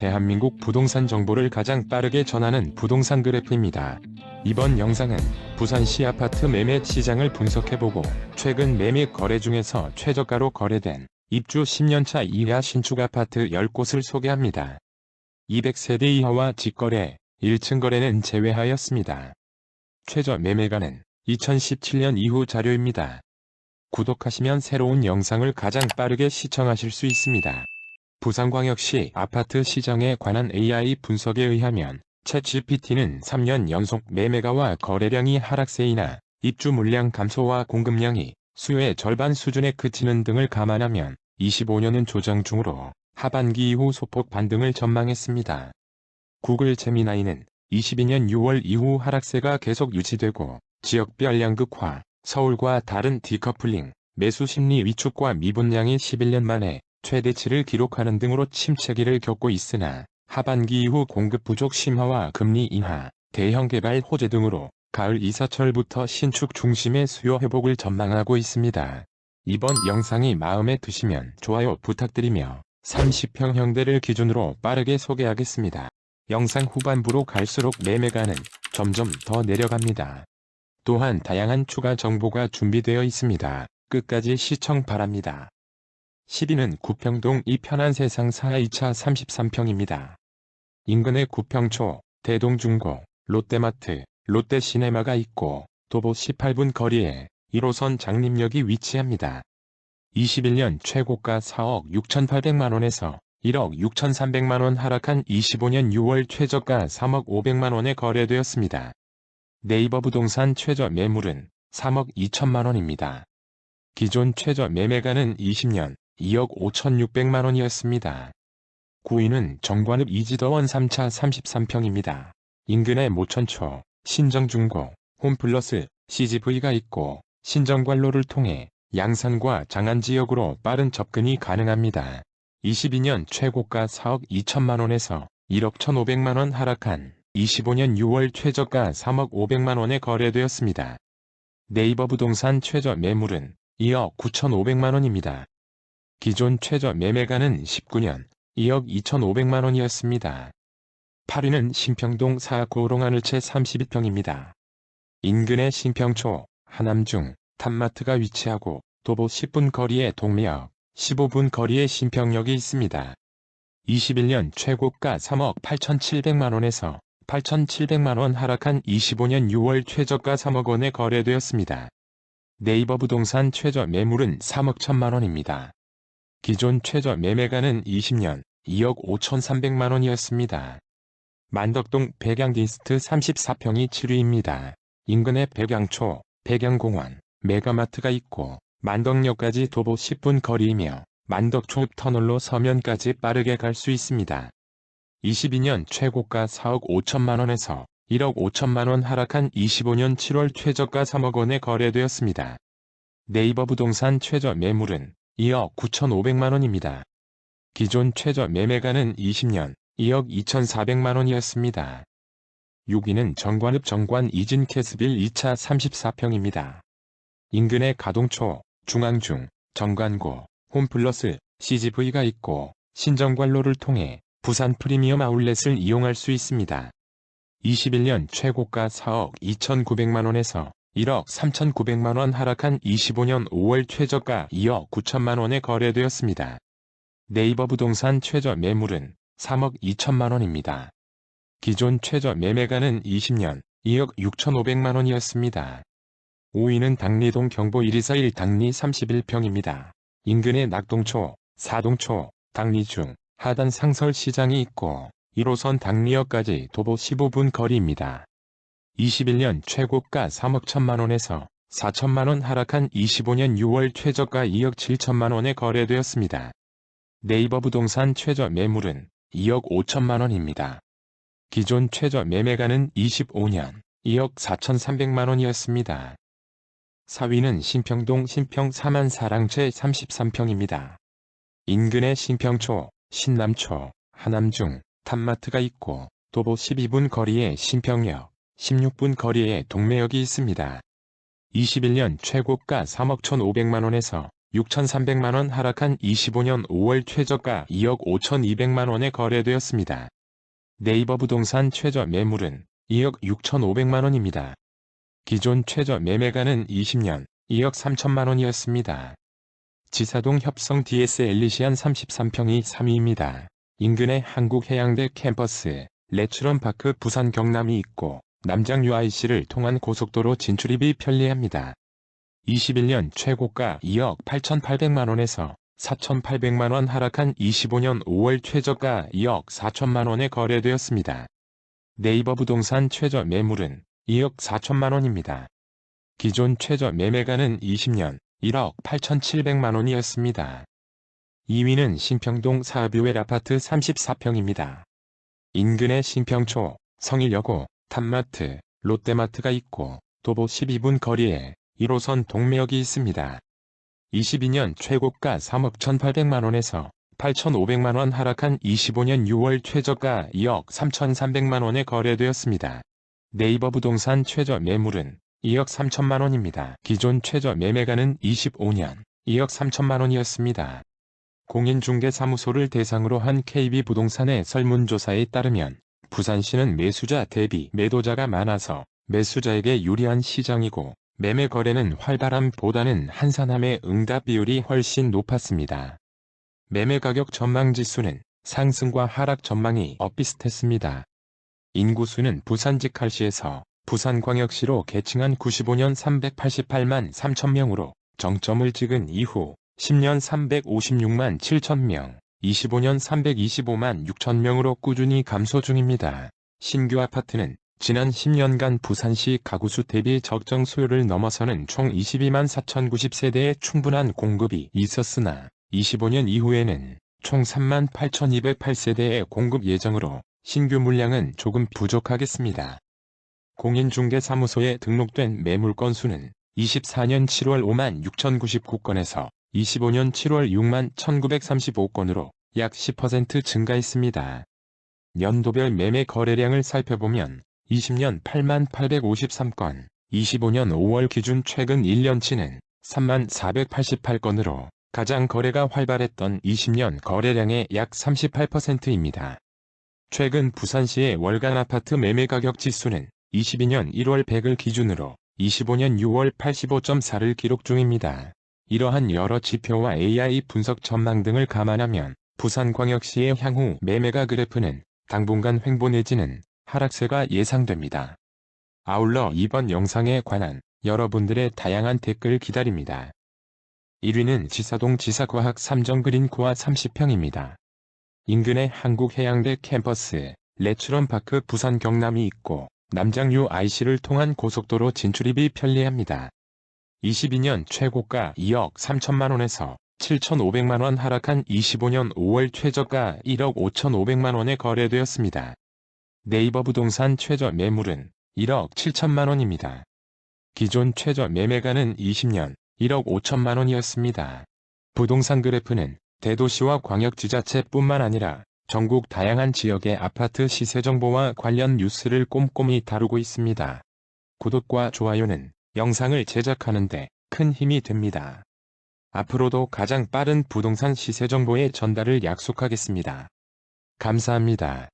대한민국 부동산 정보를 가장 빠르게 전하는 부동산 그래프입니다. 이번 영상은 부산시 아파트 매매 시장을 분석해보고 최근 매매 거래 중에서 최저가로 거래된 입주 10년차 이하 신축 아파트 10곳을 소개합니다. 200세대 이하와 직거래, 1층 거래는 제외하였습니다. 최저 매매가는 2017년 이후 자료입니다. 구독하시면 새로운 영상을 가장 빠르게 시청하실 수 있습니다. 부산광역시 아파트 시장에 관한 AI 분석에 의하면 챗GPT는 3년 연속 매매가와 거래량이 하락세이나 입주 물량 감소와 공급량이 수요의 절반 수준에 그치는 등을 감안하면 25년은 조정 중으로 하반기 이후 소폭 반등을 전망했습니다. 구글 제미나이는 22년 6월 이후 하락세가 계속 유지되고 지역별 양극화, 서울과 다른 디커플링, 매수 심리 위축과 미분양이 11년 만에 최대치를 기록하는 등으로 침체기를 겪고 있으나 하반기 이후 공급 부족 심화와 금리 인하, 대형 개발 호재 등으로 가을 이사철부터 신축 중심의 수요 회복을 전망하고 있습니다. 이번 영상이 마음에 드시면 좋아요 부탁드리며 30평형대를 기준으로 빠르게 소개하겠습니다. 영상 후반부로 갈수록 매매가는 점점 더 내려갑니다. 또한 다양한 추가 정보가 준비되어 있습니다. 끝까지 시청 바랍니다. 10위는 구평동 이편한세상 4-2차 33평입니다. 인근에 구평초, 대동중고, 롯데마트, 롯데시네마가 있고 도보 18분 거리에 1호선 장림역이 위치합니다. 21년 최고가 4억 6,800만원에서 1억 6,300만원 하락한 25년 6월 최저가 3억 500만원에 거래되었습니다. 네이버 부동산 최저 매물은 3억 2천만원입니다. 기존 최저 매매가는 20년 2억 5,600만원이었습니다. 9위는 정관읍 이지더원 3차 33평입니다. 인근에 모천초, 신정중고, 홈플러스, CGV가 있고 신정관로를 통해 양산과 장안 지역으로 빠른 접근이 가능합니다. 22년 최고가 4억 2천만원에서 1억 1,500만원 하락한 25년 6월 최저가 3억 500만원에 거래되었습니다. 네이버 부동산 최저 매물은 2억 9,500만원입니다. 기존 최저 매매가는 19년 2억 2,500만원이었습니다. 8위는 신평동 4고롱하늘채 32평입니다. 인근에 신평초, 하남중, 탑마트가 위치하고 도보 10분 거리에 동래역, 15분 거리에 신평역이 있습니다. 21년 최고가 3억 8,700만원에서 8,700만원 하락한 25년 6월 최저가 3억원에 거래되었습니다. 네이버 부동산 최저 매물은 3억 1천만원입니다. 기존 최저 매매가는 20년 2억 5,300만원이었습니다. 만덕동 백양디스트 34평이 7위입니다. 인근에 백양초, 백양공원, 메가마트가 있고 만덕역까지 도보 10분 거리이며 만덕초 터널로 서면까지 빠르게 갈 수 있습니다. 22년 최고가 4억 5천만원에서 1억 5천만원 하락한 25년 7월 최저가 3억원에 거래되었습니다. 네이버 부동산 최저 매물은 2억 9,500만원입니다. 기존 최저 매매가는 20년 2억 2,400만원이었습니다. 6위는 정관읍 정관 이진 캐스빌 2차 34평입니다. 인근에 가동초, 중앙중, 정관고, 홈플러스, CGV가 있고 신정관로를 통해 부산 프리미엄 아울렛을 이용할 수 있습니다. 21년 최고가 4억 2,900만원에서 1억 3,900만원 하락한 25년 5월 최저가 2억 9천만원에 거래되었습니다. 네이버 부동산 최저 매물은 3억 2천만원입니다. 기존 최저 매매가는 20년 2억 6,500만원이었습니다. 5위는 당리동 경보 1241 당리 31평입니다. 인근에 낙동초, 사동초, 당리중, 하단 상설시장이 있고 1호선 당리역까지 도보 15분 거리입니다. 21년 최고가 3억 1천만원에서 4천만원 하락한 25년 6월 최저가 2억 7천만원에 거래되었습니다. 네이버 부동산 최저 매물은 2억 5천만원입니다. 기존 최저 매매가는 25년 2억 4,300만원이었습니다. 4위는 신평동 신평 4만사랑채 33평입니다. 인근에 신평초, 신남초, 하남중, 탑마트가 있고 도보 12분 거리에 신평역, 16분 거리에 동래역이 있습니다. 21년 최고가 3억 1,500만원에서 6,300만원 하락한 25년 5월 최저가 2억 5,200만원에 거래되었습니다. 네이버 부동산 최저 매물은 2억 6,500만원입니다. 기존 최저 매매가는 20년 2억 3천만원이었습니다. 지사동 협성 DS 엘리시안 33평이 3위입니다. 인근에 한국해양대 캠퍼스, 레츠런파크 부산 경남이 있고 남장 UIC를 통한 고속도로 진출입이 편리합니다. 21년 최고가 2억 8,800만원에서 4,800만원 하락한 25년 5월 최저가 2억 4천만원에 거래되었습니다. 네이버 부동산 최저 매물은 2억 4천만원입니다. 기존 최저 매매가는 20년 1억 8,700만원이었습니다. 2위는 신평동 사뷰웰 아파트 34평입니다. 인근에 신평초, 성일여고, 탑마트, 롯데마트가 있고 도보 12분 거리에 1호선 동묘역이 있습니다. 22년 최고가 3억 1,800만원에서 8,500만원 하락한 25년 6월 최저가 2억 3,300만원에 거래되었습니다. 네이버 부동산 최저 매물은 2억 3천만원입니다. 기존 최저 매매가는 25년 2억 3천만원이었습니다. 공인중개사무소를 대상으로 한 KB부동산의 설문조사에 따르면 부산시는 매수자 대비 매도자가 많아서 매수자에게 유리한 시장이고 매매 거래는 활발함보다는 한산함의 응답 비율이 훨씬 높았습니다. 매매 가격 전망지수는 상승과 하락 전망이 엇비슷했습니다. 인구수는 부산직할시에서 부산광역시로 개칭한 95년 388만 3천명으로 정점을 찍은 이후 10년 356만 7천명, 25년 325만 6천명으로 꾸준히 감소 중입니다. 신규 아파트는 지난 10년간 부산시 가구수 대비 적정 수요를 넘어서는 총 22만 4,090세대의 충분한 공급이 있었으나 25년 이후에는 총 3만 8,208세대의 공급 예정으로 신규 물량은 조금 부족하겠습니다. 공인중개사무소에 등록된 매물 건수는 24년 7월 5만 6,099건에서 25년 7월 6만 1,935건으로 약 10% 증가했습니다. 연도별 매매 거래량을 살펴보면 20년 8만 853건, 25년 5월 기준 최근 1년치는 3만 488건으로 가장 거래가 활발했던 20년 거래량의 약 38%입니다. 최근 부산시의 월간 아파트 매매 가격 지수는 22년 1월 100을 기준으로 25년 6월 85.4를 기록 중입니다. 이러한 여러 지표와 AI 분석 전망 등을 감안하면 부산광역시의 향후 매매가 그래프는 당분간 횡보 내지는 하락세가 예상됩니다. 아울러 이번 영상에 관한 여러분들의 다양한 댓글 기다립니다. 1위는 지사동 지사과학 3정 그린코아 30평입니다. 인근에 한국해양대 캠퍼스, 레츠런파크 부산 경남이 있고 남장 UIC를 통한 고속도로 진출입이 편리합니다. 22년 최고가 2억 3천만원에서 7,500만원 하락한 25년 5월 최저가 1억 5,500만원에 거래되었습니다. 네이버 부동산 최저 매물은 1억 7천만원입니다. 기존 최저 매매가는 20년 1억 5천만원이었습니다. 부동산 그래프는 대도시와 광역지자체뿐만 아니라 전국 다양한 지역의 아파트 시세 정보와 관련 뉴스를 꼼꼼히 다루고 있습니다. 구독과 좋아요는 영상을 제작하는 데 큰 힘이 됩니다. 앞으로도 가장 빠른 부동산 시세 정보의 전달을 약속하겠습니다. 감사합니다.